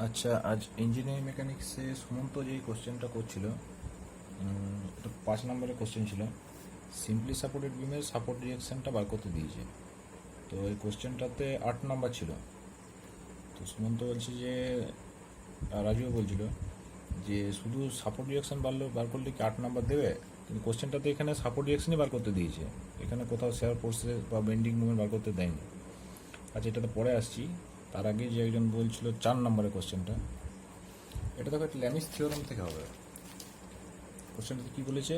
আচ্ছা, আজ ইঞ্জিনিয়ারিং মেকানিক্সে সুমন্ত যেই কোশ্চেনটা করছিল, এটা 5 নম্বরের কোশ্চেন ছিল। সিম্পলি সাপোর্টেড বিমের সাপোর্ট রিয়াকশানটা বার করতে দিয়েছে। তো এই কোশ্চেনটাতে 8 নম্বর ছিল। তো সুমন্ত বলছে যে, রাজুও বলছিল যে শুধু সাপোর্ট রিয়াকশান বার করলে কি 8 নম্বর দেবে? কিন্তু কোশ্চেনটাতে এখানে সাপোর্ট রিয়াকশানই বার করতে দিয়েছে, এখানে কোথাও শেয়ার ফোর্সেস বা বেন্ডিং মুভমেন্ট বার করতে দেয়নি। আচ্ছা, এটাতে পরে আসছি। তার আগে যে একজন বলছিল 4 নম্বরের কোশ্চেনটা, এটা তো একটা ল্যামিস থিওরাম থেকে হবে। কোশ্চেনটাতে কী বলেছে?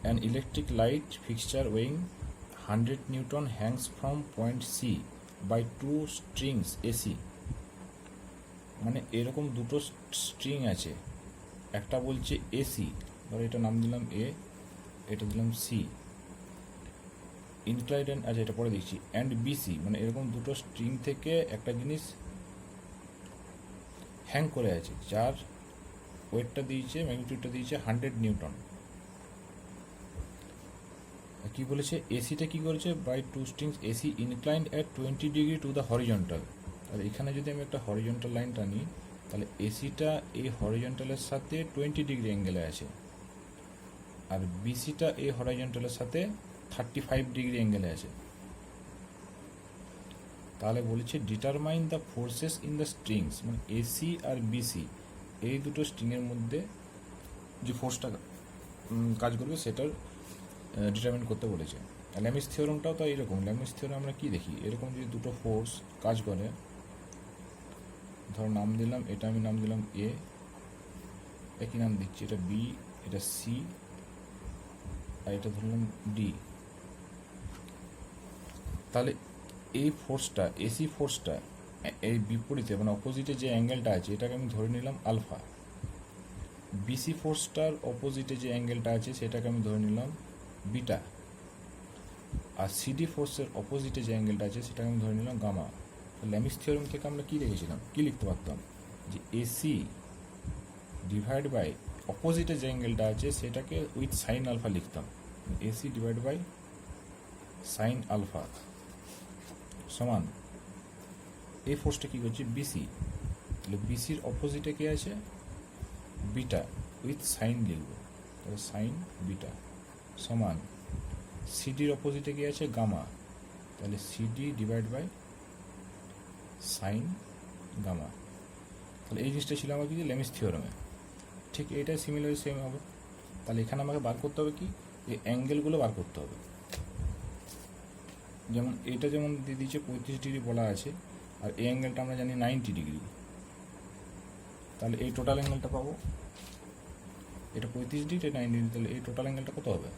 An electric light fixture weighing 100 newton hangs from point C by 2 strings AC. মানে এরকম দুটো স্ট্রিং আছে, একটা বলছে এসি, ধরো এটা নাম দিলাম এ, এটা দিলাম সি, ইনক্লাইড অ্যান্ড, আচ্ছা এটা পরে দিচ্ছি, অ্যান্ড বিসি, মানে এরকম দুটো স্ট্রিং থেকে একটা জিনিস হ্যাং করে আছে, যার ওয়েটটা দিয়েছে, ম্যাগনিটিউডটা দিয়েছে 100 নিউটন। কি বলেছে? এসিটা কি করেছে? By 2 strings AC inclined at 20 degree to the horizontal. আর এখানে যদি আমি একটা হরিজন্টাল লাইন টানি, তাহলে এসিটা এই হরিজন্টালের সাথে 20 ডিগ্রি অ্যাঙ্গেলে আছে, আর বিসিটা এই হরিজন্টালের সাথে 35 ডিগ্রি অ্যাঙ্গেলে আছে। তাহলে বলেছে determine the forces in the strings, মানে এসি আর বিসি এই দুটো স্ট্রিংয়ের মধ্যে যে ফোর্সটা কাজ করবে সেটার ডিটারমাইন করতে বলেছে। ল্যামিস থিওরামটাও তো এইরকম। ল্যামিস থিওরাম আমরা কী দেখি? এরকম যদি দুটো ফোর্স কাজ করে, ধরো নাম দিলাম, এটা আমি নাম দিলাম এ, একই নাম দিচ্ছি, এটা বি, এটা সি, আর এটা ধরলাম ডি। তাহলে এই ফোর্সটা, এসি ফোর্সটা, এই বিপরীতে মানে অপোজিটে যে অ্যাঙ্গেলটা আছে এটাকে আমি ধরে নিলাম আলফা। বিসি ফোর্সটার অপোজিটে যে অ্যাঙ্গেলটা আছে সেটাকে আমি ধরে নিলাম বিটা। আর সিডি ফোর্সের অপোজিটে যে অ্যাঙ্গেলটা আছে সেটাকে আমি ধরে নিলাম গামা। ল্যামিস থিওরাম থেকে আমরা কী লিখেছিলাম, কী লিখতে পারতাম? যে এসি ডিভাইড বাই অপোজিটে যে অ্যাঙ্গেলটা আছে সেটাকে উইথ সাইন আলফা লিখতাম। AC divide by sine alpha সমান এই ফোর্সটা কী করছে? বিসি। তাহলে বিসির অপোজিটে কে আছে? বিটা, উইথ সাইন লিখব, তাহলে সাইন বিটা সমান সিডির অপোজিটে কে আছে? গামা, তাহলে CD divide by sine gamma. তাহলে এই জিনিসটা ছিল আমার কি, ল্যামিস থিওরামে। ঠিক এইটা সিমিলারলি সেম হবে। তাহলে এখানে আমাকে বার করতে হবে কি, এই অ্যাঙ্গেলগুলো বার করতে হবে। যেমন এটা যেমন দিয়ে দিচ্ছে 35 ডিগ্রি বলা আছে, আর এই অ্যাঙ্গেলটা আমরা জানি 90 ডিগ্রি। তাহলে এই টোটাল অ্যাঙ্গেলটা পাবো, এটা 35 ডিগ্রি, 90 ডিগ্রি, তাহলে এই টোটাল অ্যাঙ্গেলটা কত হবে?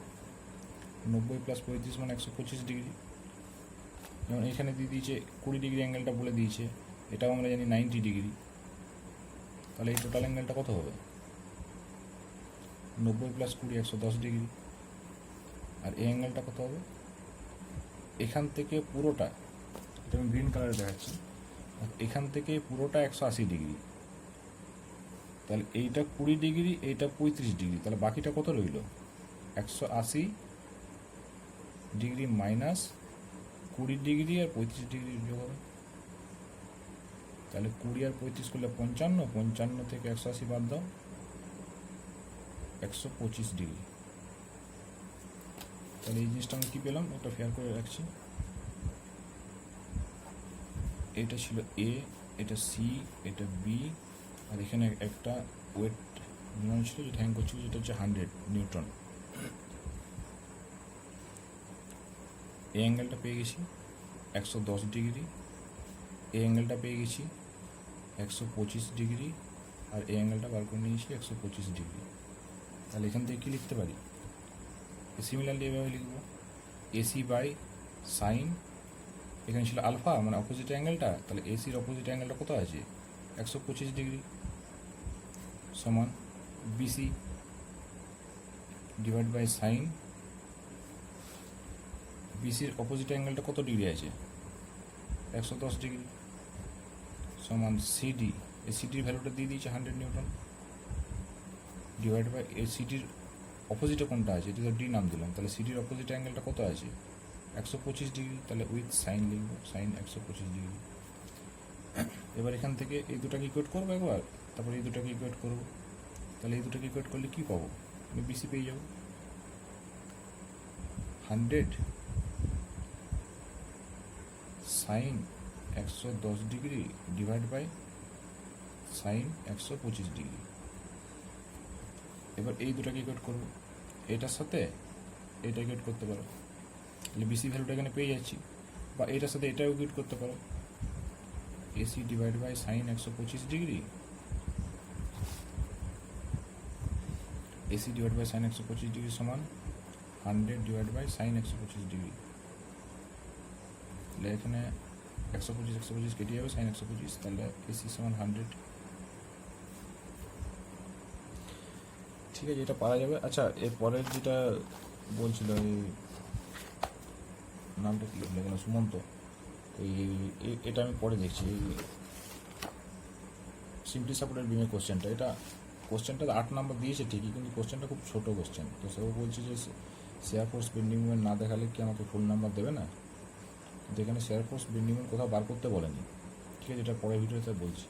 90 প্লাস 35 মানে 125 ডিগ্রি। যেমন এখানে দিয়ে দিয়েছে 20 ডিগ্রি অ্যাঙ্গেলটা বলে দিয়েছে, এটাও আমরা জানি 90 ডিগ্রি। তাহলে এই টোটাল অ্যাঙ্গেলটা কত হবে? 90 প্লাস 20 110 ডিগ্রি। আর এই অ্যাঙ্গেলটা কত হবে? এখান থেকে পুরোটা, এটা আমি গ্রিন কালারে দেখাচ্ছি, এখান থেকে পুরোটা 180 ডিগ্রি। তাহলে এইটা 20 ডিগ্রি, এইটা 35 ডিগ্রি, তাহলে বাকিটা কত রইল? 180 ডিগ্রি মাইনাস 20 ডিগ্রি আর 35 ডিগ্রি যোগ হবে। তাহলে 20 আর 35 করলে 55, 55 থেকে 180 বাদ দাও, 125 ডিগ্রি। তাহলে এই জিনিসটা আমি কী পেলাম, একটা ফেয়ার করে রাখছি। এটা ছিল এ, এটা সি, এটা বি, আর এখানে একটা ওয়েট নিউটন ছিল যেটা হ্যাং করছিল, যেটা হচ্ছে 100 নিউটন। এই অ্যাঙ্গেলটা পেয়ে গেছি 110 ডিগ্রি, এই অ্যাঙ্গেলটা পেয়ে গেছি 125 ডিগ্রি, আর এই অ্যাঙ্গেলটা বার করে নিয়েছি 125 ডিগ্রি। তাহলে এখান থেকে কী লিখতে পারি? সিমিলারলি এভাবে লিখব, এসি বাই সাইন, এখানে ছিল আলফা মানে অপোজিট অ্যাঙ্গেলটা, তাহলে এসির অপোজিট অ্যাঙ্গেলটা কত আছে? 125 ডিগ্রি সমান বিসি ডিভাইড বাই সাইন, বিসির অপোজিট অ্যাঙ্গেলটা কত ডিগ্রি আছে? 110 ডিগ্রি সমান সিডি, এই সিডির ভ্যালুটা দিয়ে দিয়েছে 100 নিউটন, ডিভাইড বাই এই সিডির অপোজিটে কোনটা আছে, এটা তো ডি নাম দিলাম, তাহলে সিডির অপোজিট অ্যাঙ্গেলটা কত আছে? 125 ডিগ্রি, তাহলে উইথ সাইন লিখব, সাইন 125 ডিগ্রি। এবার এখান থেকে এই দুটাকে ইকুয়েট করবো একবার, তারপর এই দুটাকে ইকুয়েট করবো। তাহলে এই দুটাকে ইকুয়েট করলে কী পাবো? আমি বিসি পেয়ে যাবো 100 sine 110 degree divide by sine 125 degree. এবার এই দুটাকে ইকুয়েট করবো, এটার সাথে এটা ইকুয়েট করতে পারো, তাহলে বিসি ভ্যালুটা এখানে পেয়ে যাচ্ছি। বা এটার সাথে এটাও ইকুয়েট করতে পারো, AC divide by sine 125 degree, AC divide by sine 125 degree সমান 100 ডিভাইড বাই সাইন 125 ডিগ্রি। তাহলে এখানে 125 কেটে যাবে, সাইন 125, তাহলে এসি সমান 100। ঠিক আছে, এটা পারা যাবে। আচ্ছা, এর পরের যেটা বলছিল, এই নামটা কি ভুলে গেলাম, সুমন্ত, এটা আমি পরে দেখছি। এই সিম্পলি সাপোর্টেড বিমের কোশ্চেনটা, এটা কোশ্চেনটা 8 নাম্বার দিয়েছে ঠিকই, কিন্তু কোশ্চেনটা খুব ছোটো কোশ্চেন। তো সেও বলছে যে শেয়ার ফোর্স বেন্ডিং মোমেন্ট না দেখালে কি আমাকে ফুল নাম্বার দেবে না? যেখানে শেয়ার ফোর্স বেন্ডিং মোমেন্ট কোথাও বার করতে বলেনি। ঠিক আছে, এটা পরের ভিডিওতে বলছি।